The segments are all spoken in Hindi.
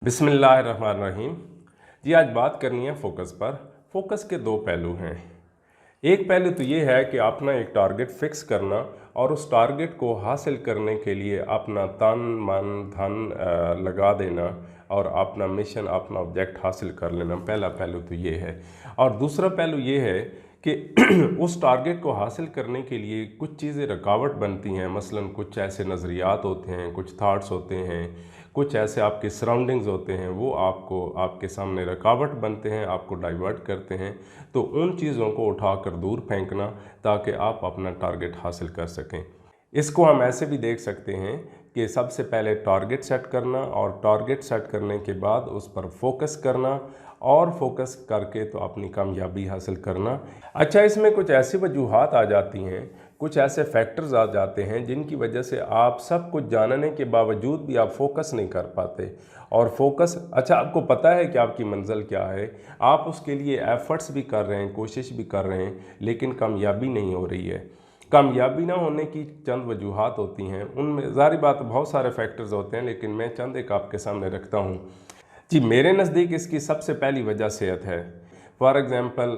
बिस्मिल्लाहिर्रहमानिर्रहीम। जी आज बात करनी है फोकस पर। फोकस के दो पहलू हैं। एक पहलू तो ये है कि अपना एक टारगेट फिक्स करना और उस टारगेट को हासिल करने के लिए अपना तन मन धन लगा देना और अपना मिशन अपना ऑब्जेक्ट हासिल कर लेना। पहला पहलू तो ये है। और दूसरा पहलू ये है कि उस टारगेट को हासिल करने के लिए कुछ चीज़ें रुकावट बनती हैं। मसलन कुछ ऐसे नज़रियात होते हैं, कुछ थाट्स होते हैं, कुछ ऐसे आपके सराउंडिंग्स होते हैं, वो आपको आपके सामने रुकावट बनते हैं, आपको डाइवर्ट करते हैं। तो उन चीज़ों को उठाकर दूर फेंकना ताकि आप अपना टारगेट हासिल कर सकें। इसको हम ऐसे भी देख सकते हैं कि सबसे पहले टारगेट सेट करना और टारगेट सेट करने के बाद उस पर फोकस करना और फोकस करके तो अपनी कामयाबी हासिल करना। अच्छा, इसमें कुछ ऐसी वजूहात आ जाती हैं, कुछ ऐसे फैक्टर्स आ जाते हैं जिनकी वजह से आप सब कुछ जानने के बावजूद भी आप फोकस नहीं कर पाते। और फोकस, अच्छा आपको पता है कि आपकी मंजिल क्या है, आप उसके लिए एफ़र्ट्स भी कर रहे हैं, कोशिश भी कर रहे हैं, लेकिन कामयाबी नहीं हो रही है। कामयाबी ना होने की चंद वजूहात होती हैं, उनमें ज़ाहिर बात बहुत सारे फैक्टर्स होते हैं, लेकिन मैं चंद एक आपके सामने रखता हूँ। जी मेरे नज़दीक इसकी सबसे पहली वजह सेहत है। फॉर एग्ज़ाम्पल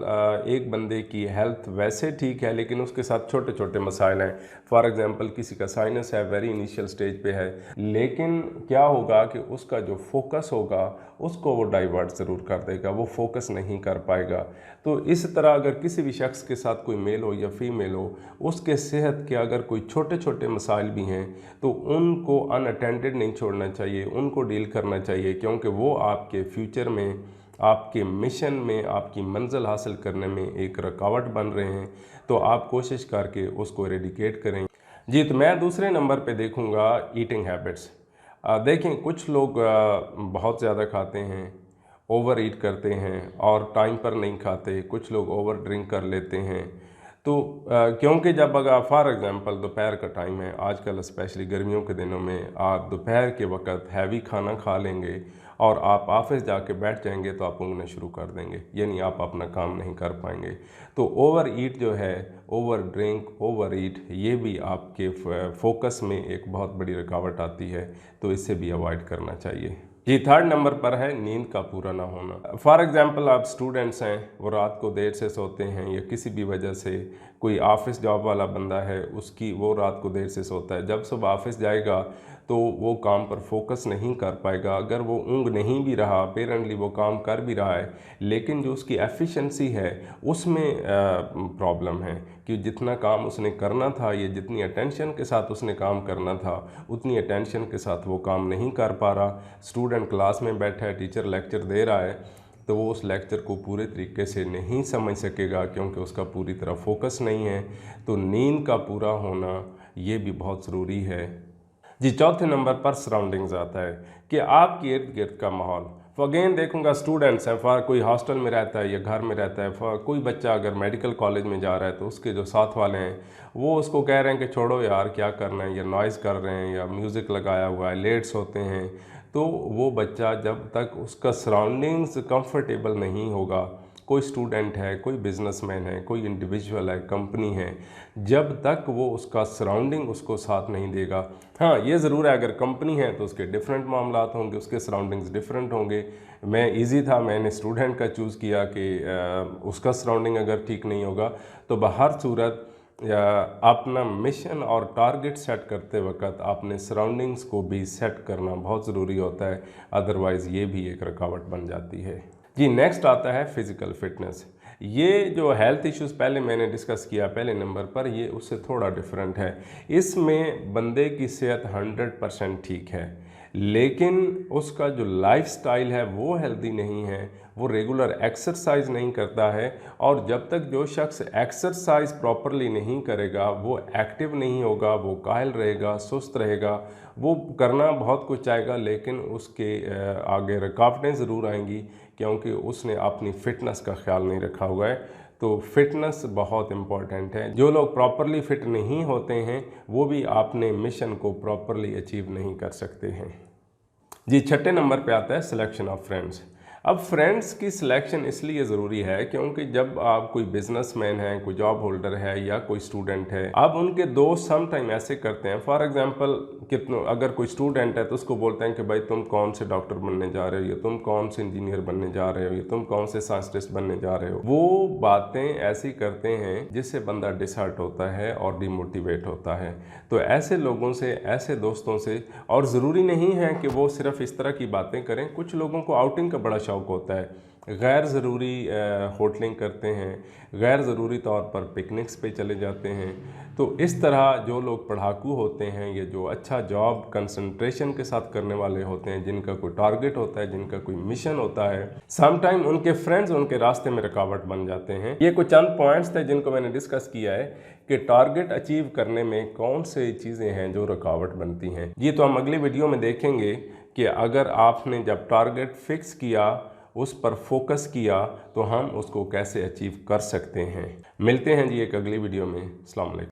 एक बंदे की हेल्थ वैसे ठीक है लेकिन उसके साथ छोटे छोटे मसाइल हैं। फॉर एग्ज़ाम्पल किसी का साइनस है, वेरी इनिशियल स्टेज पे है, लेकिन क्या होगा कि उसका जो फोकस होगा उसको वो डाइवर्ट ज़रूर कर देगा, वो फोकस नहीं कर पाएगा। तो इस तरह अगर किसी भी शख्स के साथ कोई मेल हो या फीमेल हो, उसके सेहत के अगर कोई छोटे छोटे मसाइल भी हैं तो उनको अनअटेंडेड नहीं छोड़ना चाहिए, उनको डील करना चाहिए, क्योंकि वो आपके फ्यूचर में, आपके मिशन में, आपकी मंजिल हासिल करने में एक रुकावट बन रहे हैं। तो आप कोशिश करके उसको एरेडिकेट करें। जी तो मैं दूसरे नंबर पे देखूंगा ईटिंग हैबिट्स। देखें कुछ लोग बहुत ज़्यादा खाते हैं, ओवर ईट करते हैं और टाइम पर नहीं खाते, कुछ लोग ओवर ड्रिंक कर लेते हैं। तो क्योंकि जब अगर फॉर एग्ज़ाम्पल दोपहर का टाइम है, आजकल स्पेशली गर्मियों के दिनों में आप दोपहर के वक्त हैवी खाना खा लेंगे और आप ऑफिस जाके बैठ जाएंगे तो आप ऊँघना शुरू कर देंगे, यानी आप अपना काम नहीं कर पाएंगे। तो ओवर ईट जो है, ओवर ड्रिंक, ओवर ईट, ये भी आपके फोकस में एक बहुत बड़ी रुकावट आती है, तो इससे भी अवॉइड करना चाहिए। जी थर्ड नंबर पर है नींद का पूरा ना होना। फॉर एग्ज़ाम्पल आप स्टूडेंट्स हैं, वो रात को देर से सोते हैं या किसी भी वजह से, कोई ऑफिस जॉब वाला बंदा है उसकी वो रात को देर से सोता है, जब सुबह ऑफिस जाएगा तो वो काम पर फोकस नहीं कर पाएगा। अगर वो ऊँघ नहीं भी रहा, अपेरेंटली वो काम कर भी रहा है, लेकिन जो उसकी एफिशिएंसी है उसमें प्रॉब्लम है कि जितना काम उसने करना था, ये जितनी अटेंशन के साथ उसने काम करना था, उतनी अटेंशन के साथ वो काम नहीं कर पा रहा। स्टूडेंट क्लास में बैठा है, टीचर लेक्चर दे रहा है, तो वो उस लेक्चर को पूरे तरीके से नहीं समझ सकेगा क्योंकि उसका पूरी तरह फोकस नहीं है। तो नींद का पूरा होना ये भी बहुत ज़रूरी है। जी चौथे नंबर पर सराउंडिंग्स आता है कि आपके इर्द गिर्द का माहौल। अगेन देखूंगा स्टूडेंट्स हैं, फॉर कोई हॉस्टल में रहता है या घर में रहता है, फॉर कोई बच्चा अगर मेडिकल कॉलेज में जा रहा है तो उसके जो साथ वाले हैं वो उसको कह रहे हैं कि छोड़ो यार क्या करना है, या नॉइज़ कर रहे हैं या म्यूज़िक लगाया हुआ है, लेट्स होते हैं। तो वो बच्चा जब तक उसका सराउंडिंग्स कंफर्टेबल नहीं होगा, कोई स्टूडेंट है, कोई बिजनेसमैन है, कोई इंडिविजुअल है, कंपनी है, जब तक वो उसका सराउंडिंग उसको साथ नहीं देगा। हाँ ये ज़रूर है, अगर कंपनी है तो उसके डिफरेंट मामलात होंगे, उसके सराउंडिंग्स डिफरेंट होंगे। मैं इजी था, मैंने स्टूडेंट का चूज़ किया कि उसका सराउंडिंग अगर ठीक नहीं होगा तो बहर सूरत या अपना मिशन और टारगेट सेट करते वक्त अपने सराउंडिंग्स को भी सेट करना बहुत ज़रूरी होता है, अदरवाइज़ ये भी एक रुकावट बन जाती है। जी नेक्स्ट आता है फिज़िकल फिटनेस। ये जो हेल्थ इश्यूज़ पहले मैंने डिस्कस किया पहले नंबर पर, ये उससे थोड़ा डिफरेंट है। इसमें बंदे की सेहत 100% ठीक है, लेकिन उसका जो लाइफस्टाइल है वो हेल्दी नहीं है, वो रेगुलर एक्सरसाइज नहीं करता है। और जब तक जो शख्स एक्सरसाइज प्रॉपरली नहीं करेगा, वो एक्टिव नहीं होगा, वो कायल रहेगा, सुस्त रहेगा, वो करना बहुत कुछ चाहेगा लेकिन उसके आगे रुकावटें ज़रूर आएंगी क्योंकि उसने अपनी फ़िटनेस का ख्याल नहीं रखा हुआ है। तो फिटनेस बहुत इम्पॉर्टेंट है। जो लोग प्रॉपरली फ़िट नहीं होते हैं वो भी अपने मिशन को प्रॉपरली अचीव नहीं कर सकते हैं। जी छठे नंबर पे आता है सिलेक्शन ऑफ फ्रेंड्स। अब फ्रेंड्स की सिलेक्शन इसलिए ज़रूरी है क्योंकि जब आप कोई बिजनेसमैन है, कोई जॉब होल्डर है या कोई स्टूडेंट है, अब उनके दोस्त सम टाइम ऐसे करते हैं। फॉर एग्जांपल कितनों अगर कोई स्टूडेंट है तो उसको बोलते हैं कि भाई तुम कौन से डॉक्टर बनने जा रहे हो, या तुम कौन से इंजीनियर बनने जा रहे हो, या तुम कौन से साइंटिस्ट बनने जा रहे हो। वो बातें ऐसी करते हैं जिससे बंदा डिसहर्ट होता है और डिमोटिवेट होता है। तो ऐसे लोगों से, ऐसे दोस्तों से, और ज़रूरी नहीं है कि वो सिर्फ इस तरह की बातें करें, कुछ लोगों को आउटिंग का बड़ा शौक होता है, गैर ज़रूरी होटलिंग करते हैं, गैर ज़रूरी तौर पर पिकनिक्स पे चले जाते हैं। तो इस तरह जो लोग पढ़ाकू होते हैं, ये जो अच्छा जॉब कंसंट्रेशन के साथ करने वाले होते हैं, जिनका कोई टारगेट होता है, जिनका कोई मिशन होता है, समटाइम उनके फ्रेंड्स उनके रास्ते में रुकावट बन जाते हैं। ये कुछ चंद पॉइंट्स थे जिनको मैंने डिस्कस किया है कि टारगेट अचीव करने में कौन से चीज़ें हैं जो रुकावट बनती हैं। ये तो हम अगली वीडियो में देखेंगे कि अगर आपने जब टारगेट फिक्स किया, उस पर फोकस किया, तो हम उसको कैसे अचीव कर सकते हैं। मिलते हैं जी एक अगली वीडियो में। अस्सलाम वालेकुम।